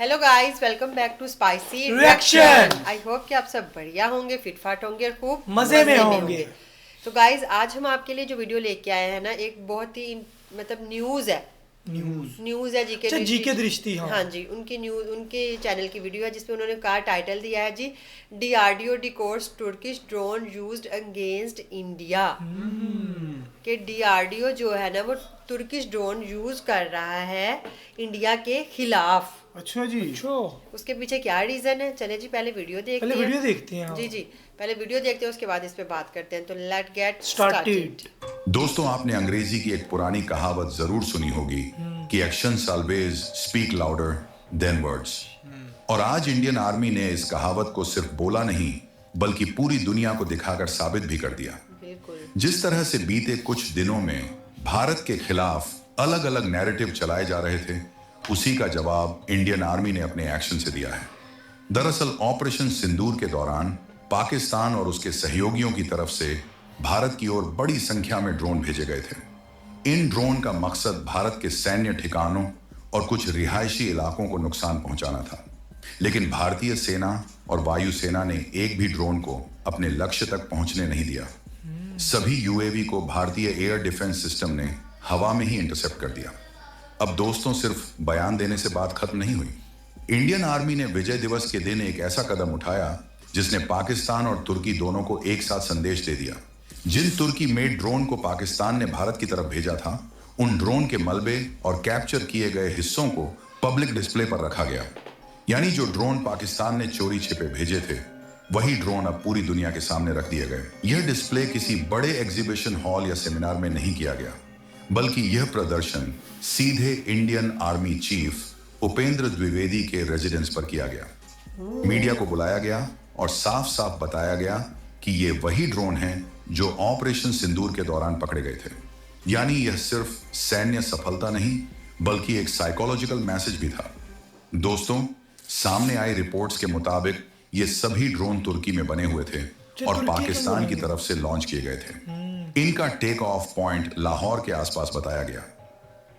Hello guys, welcome back to spicy reaction. I hope कि आप सब बढ़िया होंगे, फिटफाट होंगे और खूब मजे में होंगे। तो गाइस, आज हम आपके लिए जो वीडियो लेके आए हैं ना, एक बहुत ही मतलब न्यूज़ है। न्यूज़ है जीके अच्छा, दृष्टि। जीके दृष्टि, हाँ। हाँ जी, उनकी न्यूज़, उनके चैनल की वीडियो है जिसमें उन्होंने कहा, टाइटल दिया है जी, DRDO decodes Turkish drone used against India. कि डीआरडीओ जो है ना, वो तुर्किश ड्रोन यूज कर रहा है इंडिया के खिलाफ। अच्छा जी। अच्छा, उसके पीछे क्या रीजन है, चले जी पहले वीडियो देखते पहले हैं। वीडियो देखते हैं। जी जी, पहले वीडियो देखते हैं, उसके बाद इस पे बात करते हैं। तो लेट गेट स्टार्टेड। स्टार्टेड। दोस्तों, आपने अंग्रेजी की एक पुरानी कहावत जरूर सुनी होगी कि actions always speak louder than words. और आज इंडियन आर्मी ने इस कहावत को सिर्फ बोला नहीं, बल्कि पूरी दुनिया को दिखाकर साबित भी कर दिया। बिल्कुल। जिस तरह से बीते कुछ दिनों में भारत के खिलाफ अलग अलग नैरेटिव चलाए जा रहे थे, उसी का जवाब इंडियन आर्मी ने अपने एक्शन से दिया है। दरअसल ऑपरेशन सिंदूर के दौरान पाकिस्तान और उसके सहयोगियों की तरफ से भारत की ओर बड़ी संख्या में ड्रोन भेजे गए थे। इन ड्रोन का मकसद भारत के सैन्य ठिकानों और कुछ रिहायशी इलाकों को नुकसान पहुंचाना था। लेकिन भारतीय सेना और वायुसेना ने एक भी ड्रोन को अपने लक्ष्य तक पहुंचने नहीं दिया। सभी यूएवी को भारतीय एयर डिफेंस सिस्टम ने हवा में ही इंटरसेप्ट कर दिया। अब दोस्तों, सिर्फ बयान देने से बात खत्म नहीं हुई। इंडियन आर्मी ने विजय दिवस के दिन एक ऐसा कदम उठाया जिसने पाकिस्तान और तुर्की दोनों को एक साथ संदेश दे दिया। जिन तुर्की मेड ड्रोन को पाकिस्तान ने भारत की तरफ भेजा था, उन ड्रोन के मलबे और कैप्चर किए गए हिस्सों को पब्लिक डिस्प्ले पर रखा गया। यानी जो ड्रोन पाकिस्तान ने चोरी छिपे भेजे थे, वही ड्रोन अब पूरी दुनिया के सामने रख दिए गए। यह डिस्प्ले किसी बड़े एग्जीबिशन हॉल या सेमिनार में नहीं किया गया, बल्कि यह प्रदर्शन सीधे Indian army chief Upendra Dwivedi के रेजिडेंस पर किया गया। मीडिया को बुलाया गया और साफ साफ बताया गया कि ये वही ड्रोन हैं जो ऑपरेशन सिंदूर के दौरान पकड़े गए थे। यानी यह सिर्फ सैन्य सफलता नहीं, बल्कि एक साइकोलॉजिकल मैसेज भी था। दोस्तों, सामने आई रिपोर्ट्स के मुताबिक ये सभी ड्रोन तुर्की में बने हुए थे और पाकिस्तान की तरफ से लॉन्च किए गए थे। इनका टेक ऑफ पॉइंट लाहौर के आसपास बताया गया।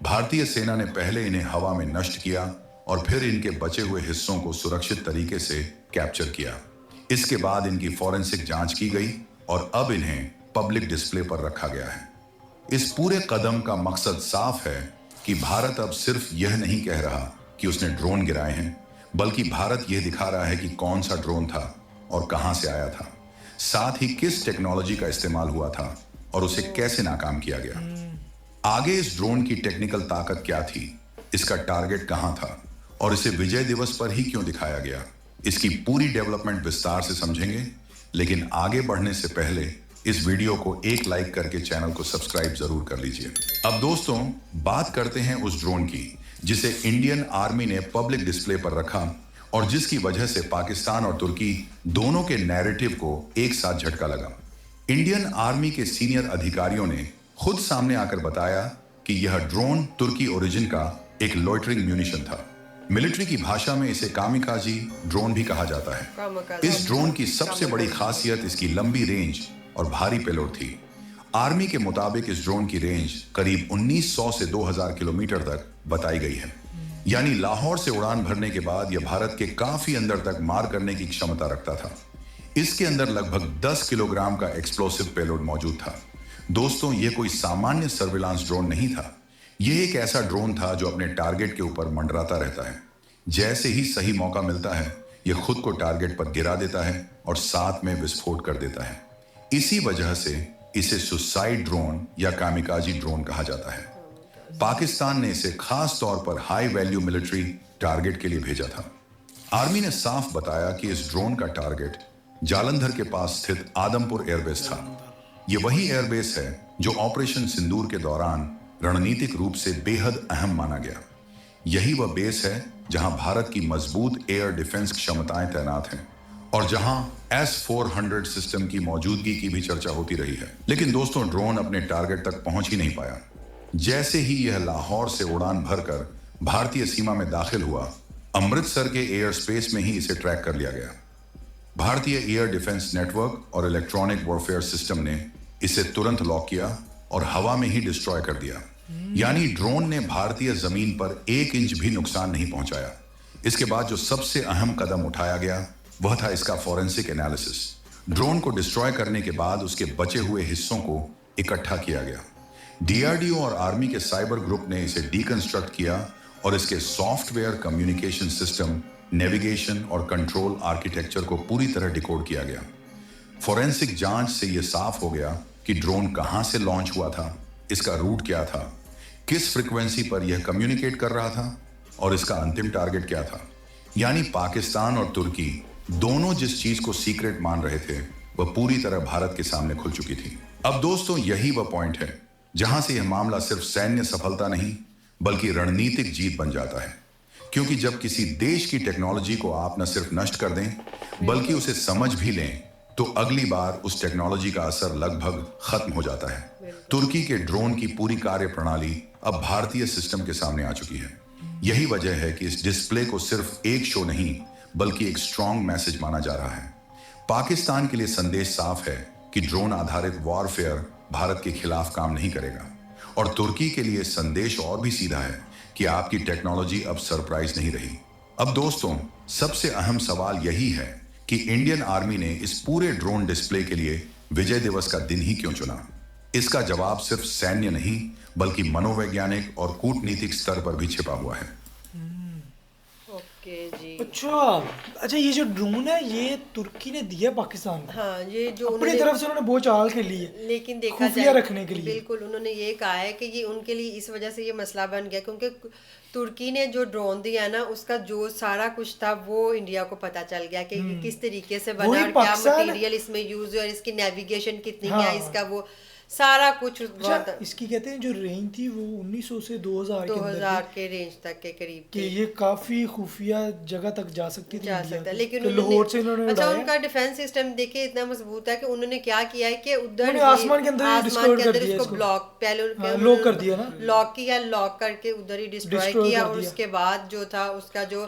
भारतीय सेना ने पहले इन्हें हवा में नष्ट किया और फिर इनके बचे हुए हिस्सों को सुरक्षित तरीके से कैप्चर किया। इसके बाद इनकी फॉरेंसिक जांच की गई और अब इन्हें पब्लिक डिस्प्ले पर रखा गया है। इस पूरे कदम का मकसद साफ है कि भारत अब सिर्फ यह नहीं कह रहा कि उसने ड्रोन गिराए हैं, बल्कि भारत यह दिखा रहा है कि कौन सा ड्रोन था और कहां से आया था, साथ ही किस टेक्नोलॉजी का इस्तेमाल हुआ था और उसे कैसे नाकाम किया गया। आगे इस ड्रोन की टेक्निकल ताकत क्या थी, इसका टारगेट कहां था और इसे विजय दिवस पर ही क्यों दिखाया गया, इसकी पूरी डेवलपमेंट विस्तार से समझेंगे। लेकिन आगे बढ़ने से पहले इस वीडियो को एक लाइक करके चैनल को सब्सक्राइब जरूर कर लीजिए। अब दोस्तों, बात करते हैं उस ड्रोन की जिसे इंडियन आर्मी ने पब्लिक डिस्प्ले पर रखा और जिसकी वजह से पाकिस्तान और तुर्की दोनों के नैरेटिव को एक साथ झटका लगा। इंडियन आर्मी के सीनियर अधिकारियों ने खुद सामने आकर बताया कि यह ड्रोन तुर्की ओरिजिन का एक लॉइटरिंग म्यूनिशन था। मिलिट्री की भाषा में इसे कामिकाजी ड्रोन भी कहा जाता है। इस ड्रोन की सबसे बड़ी खासियत इसकी लंबी रेंज और भारी पेलोड थी। आर्मी के मुताबिक इस ड्रोन की रेंज करीब 1900 से 2000 किलोमीटर तक बताई गई है। यानी लाहौर से उड़ान भरने के बाद यह भारत के काफी अंदर तक मार करने की क्षमता रखता था। इसके अंदर लगभग 10 किलोग्राम का एक्सप्लोसिव पेलोड मौजूद था। दोस्तों, यह कोई सामान्य सर्विलांस ड्रोन नहीं था। यह एक ऐसा ड्रोन था जो अपने टारगेट के ऊपर मंडराता रहता है। जैसे ही सही मौका मिलता है, यह खुद को टारगेट पर गिरा देता है और साथ में विस्फोट कर देता है। इसी वजह से इसे सुसाइड ड्रोन या कामिकाजी ड्रोन कहा जाता है। पाकिस्तान ने इसे खास तौर पर हाई वैल्यू मिलिट्री टारगेट के लिए भेजा था। आर्मी ने साफ बताया कि इस ड्रोन का टारगेट जालंधर के पास स्थित आदमपुर एयरबेस था। यह वही एयरबेस है जो ऑपरेशन सिंदूर के दौरान रणनीतिक रूप से बेहद अहम माना गया। यही वह बेस है जहां भारत की मजबूत एयर डिफेंस क्षमताएं तैनात हैं और जहां S-400 सिस्टम की मौजूदगी की भी चर्चा होती रही है। लेकिन दोस्तों, ड्रोन अपने टारगेट तक पहुंच ही नहीं पाया। जैसे ही यह लाहौर से उड़ान भरकर भारतीय सीमा में दाखिल हुआ, अमृतसर के एयर स्पेस में ही इसे ट्रैक कर लिया गया। भारतीय एयर डिफेंस नेटवर्क और इलेक्ट्रॉनिक वॉरफेयर सिस्टम ने इसे तुरंत लॉक किया और हवा में ही डिस्ट्रॉय कर दिया। यानी ड्रोन ने भारतीय जमीन पर 1 इंच भी नुकसान नहीं पहुंचाया। इसके बाद जो सबसे अहम कदम उठाया गया वह था इसका फॉरेंसिक एनालिसिस। ड्रोन को डिस्ट्रॉय करने के बाद उसके बचे हुए हिस्सों को इकट्ठा किया गया। डीआरडीओ और आर्मी के साइबर ग्रुप ने इसे डीकंस्ट्रक्ट किया और इसके सॉफ्टवेयर, कम्युनिकेशन सिस्टम, नेविगेशन और कंट्रोल आर्किटेक्चर को पूरी तरह डिकोड किया गया। फॉरेंसिक जांच से यह साफ हो गया कि ड्रोन कहां से लॉन्च हुआ था, इसका रूट क्या था, किस फ्रीक्वेंसी पर यह कम्युनिकेट कर रहा था और इसका अंतिम टारगेट क्या था। यानी पाकिस्तान और तुर्की दोनों जिस चीज को सीक्रेट मान रहे थे वह पूरी तरह भारत के सामने खुल चुकी थी। अब दोस्तों, यही वह पॉइंट है जहां से यह मामला सिर्फ सैन्य सफलता नहीं बल्कि रणनीतिक जीत बन जाता है। क्योंकि जब किसी देश की टेक्नोलॉजी को आप न सिर्फ नष्ट कर दें बल्कि उसे समझ भी लें तो अगली बार उस टेक्नोलॉजी का असर लगभग खत्म हो जाता है। तुर्की के ड्रोन की पूरी कार्य प्रणाली अब भारतीय सिस्टम के सामने आ चुकी है। यही वजह है कि इस डिस्प्ले को सिर्फ एक शो नहीं बल्कि एक स्ट्रॉन्ग मैसेज माना जा रहा है। पाकिस्तान के लिए संदेश साफ है कि ड्रोन आधारित वॉरफेयर भारत के खिलाफ काम नहीं करेगा, और तुर्की के लिए संदेश और भी सीधा है कि आपकी टेक्नोलॉजी अब सरप्राइज नहीं रही। अब दोस्तों, सबसे अहम सवाल यही है कि इंडियन आर्मी ने इस पूरे ड्रोन डिस्प्ले के लिए विजय दिवस का दिन ही क्यों चुना। इसका जवाब सिर्फ सैन्य नहीं बल्कि मनोवैज्ञानिक और कूटनीतिक स्तर पर भी छिपा हुआ है। ओके जी। अच्छा, ये जो ड्रोन है ये तुर्की ने दिया पाकिस्तान को। हाँ, ये जो अपनी तरफ से उन्होंने बहुत चाल के लिए, लेकिन देखा खुफिया जाए रखने के लिए। बिल्कुल, उन्होंने ये कहा है कि ये उनके लिए इस वजह से ये मसला बन गया क्योंकि तुर्की ने जो ड्रोन दिया है ना उसका जो सारा कुछ था वो इंडिया को पता चल गया कि किस तरीके से बना और क्या मटेरियल इसमें यूज है और इसकी नेविगेशन कितनी क्या इसका वो सारा कुछ। अच्छा, इसकी कहते हैं जो रेंज थी वो 1900 से 2000 के रेंज तक के करीब कि ये काफी खुफिया जगह तक जा सकती थी सकता है। लेकिन तो लाहौर से इन्होंने अच्छा, उनका डिफेंस सिस्टम देखिए इतना मजबूत है कि उन्होंने क्या किया है कि उधर आसमान के अंदर इसको ब्लॉक पहले लॉक कर दिया ना, लॉक किया, लॉक करके उधर ही डिस्ट्रॉय किया और उसके बाद जो था उसका जो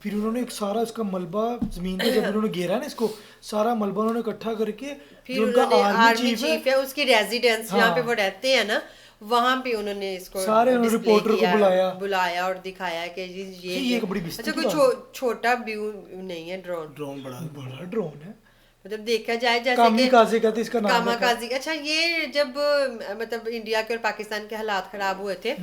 फिर उन्होंने एक सारा इसका मलबा जमीन पे जब उन्होंने घेरा ना इसको सारा मलबा उन्होंने इकट्ठा करके फिर उन्होंने आर्मी चीफ है उसकी रेजिडेंस जहाँ पे वो रहते हैं ना वहां पे उन्होंने इसको सारे रिपोर्टर को बुलाया और दिखाया कि ये अच्छा कोई छोटा व्यू नहीं है। ड्रोन बड़ा ड्रोन है, मतलब देखा जाए जैसे कामाकाजी कहते इसका नाम है कामाकाजी। अच्छा, ये जब मतलब इंडिया के और पाकिस्तान के हालात खराब हुए थे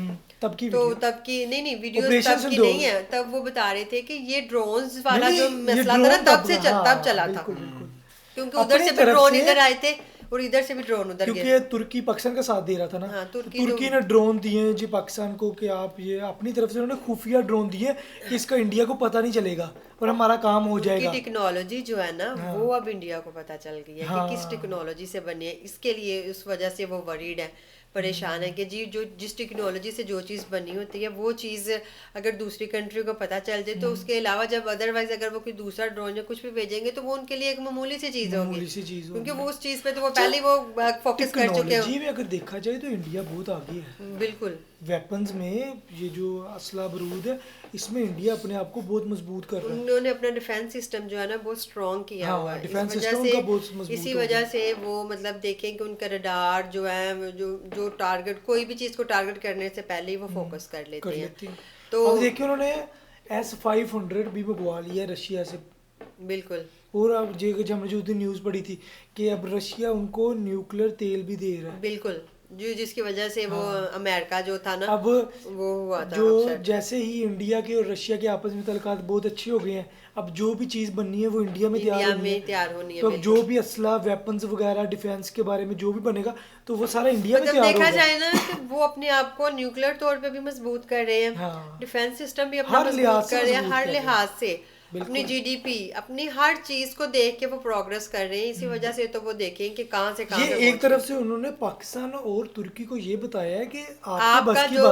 तब की नहीं वीडियोस तब की नहीं है, तब वो बता रहे थे कि ये ड्रोन्स वाला जो मसला था ना तब चला था क्योंकि उधर से भी ड्रोन इधर आए थे और इधर से भी ड्रोन उधर गए क्योंकि तुर्की पाकिस्तान का साथ दे रहा था ना। हाँ, तुर्की ने ड्रोन दिए जी पाकिस्तान को कि आप ये अपनी तरफ से उन्होंने खुफिया ड्रोन दिए कि इसका इंडिया को पता नहीं चलेगा और हमारा काम हो जाएगा। टेक्नोलॉजी जो है ना वो अब इंडिया को पता चल गई है कि किस टेक्नोलॉजी से बनी है। इसके लिए उस वजह से वो वरीड है, परेशान है कि जी जो जिस टेक्नोलॉजी से जो चीज़ बनी होती है वो चीज़ अगर दूसरी कंट्री को पता चल जाए तो उसके अलावा जब अदरवाइज अगर वो कोई दूसरा ड्रोन या कुछ भी भेजेंगे तो वो उनके लिए एक मामूली सी चीज़ होगी क्योंकि वो उस चीज़ पे तो वो पहले वो फोकस कर चुके हैं। में अगर देखा जाए तो इंडिया बहुत आगे है बिल्कुल वेपन्स में। ये जो असला बारूद है इसमें इंडिया अपने आप को बहुत मजबूत कर रहा है। उन्होंने अपना डिफेंस सिस्टम जो है ना बहुत स्ट्रॉन्ग किया हुआ है। इसी वजह से वो मतलब देखें कि उनका रडार जो है जो टारगेट कोई भी चीज को टारगेट करने से पहले ही वो फोकस कर लेते हैं। तो अब देखिए उन्होंने S-500 भी मंगवा लिया रशिया से। बिल्कुल। और अब हमने जो दिन न्यूज़ पढ़ी थी कि अब रशिया उनको न्यूक्लियर तेल भी दे रहा है। बिल्कुल, जो जिसकी वजह से वो अमेरिका जो था ना अब वो हुआ था जो जैसे ही इंडिया के और रशिया के आपस में तल्लुकात बहुत अच्छे हो गए हैं, अब जो भी चीज़ बननी है वो इंडिया में तैयार होनी है। तो अब जो भी असला वेपन्स वगैरह डिफेंस के बारे में जो भी बनेगा तो वो सारा इंडिया में तैयार होगा। देखा जाए ना कि वो अपने आप को न्यूक्लियर तौर पे भी मजबूत कर रहे हैं, डिफेंस सिस्टम भी अपना मजबूत कर रहे हैं हर लिहाज से, अपनी जीडीपी अपनी हर चीज को देख के वो प्रोग्रेस कर रहे हैं। इसी वजह से तो वो देखें कि कहां से कहां ये एक तरफ से उन्होंने पाकिस्तान और तुर्की को ये बताया है कि आपका जो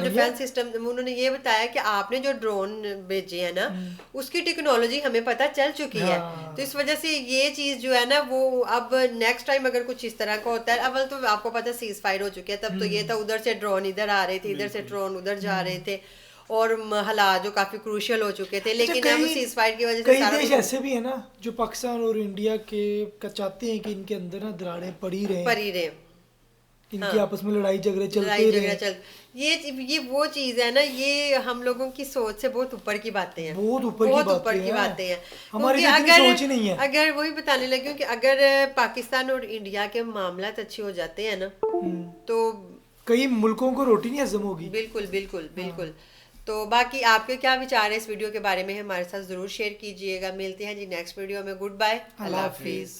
डिफेंस सिस्टम उन्होंने ये बताया कि आपने जो ड्रोन भेजे है ना उसकी टेक्नोलॉजी हमें पता चल चुकी है। तो इस वजह से ये चीज जो है ना वो अब नेक्स्ट टाइम अगर कुछ इस तरह का होता है, अव्वल तो आपको पता सीज फायर हो चुके हैं, तब तो ये था उधर से ड्रोन इधर आ रहे थे, इधर से ड्रोन उधर जा रहे थे और हालात जो काफी क्रूशियल हो चुके थे। लेकिन अब सीज फायर की वजह से कई देश ऐसे भी है ना जो पाकिस्तान और इंडिया के चाहते हैं कि इनके अंदर ना दरारें पड़ी रहे इनकी आपस में लड़ाई झगड़े चलते लड़ाई ही झगड़ा रहे। चल ये वो चीज है ना, ये हम लोगों की सोच से बहुत ऊपर की बातें हैं, बहुत ऊपर की बातें हैं। हमारी क्योंकि तो इतनी सोच ही नहीं है। अगर वही बताने लगी हूँ कि अगर पाकिस्तान और इंडिया के मामलात अच्छे हो जाते हैं ना, तो कई मुल्कों को रोटी नहीं हजम होगी। बिल्कुल बिल्कुल बिल्कुल। तो बाकी आपके क्या विचार है इस वीडियो के बारे में, हमारे साथ जरूर शेयर कीजिएगा। मिलते हैं जी नेक्स्ट वीडियो में। गुड बाय, अल्लाह हाफिज।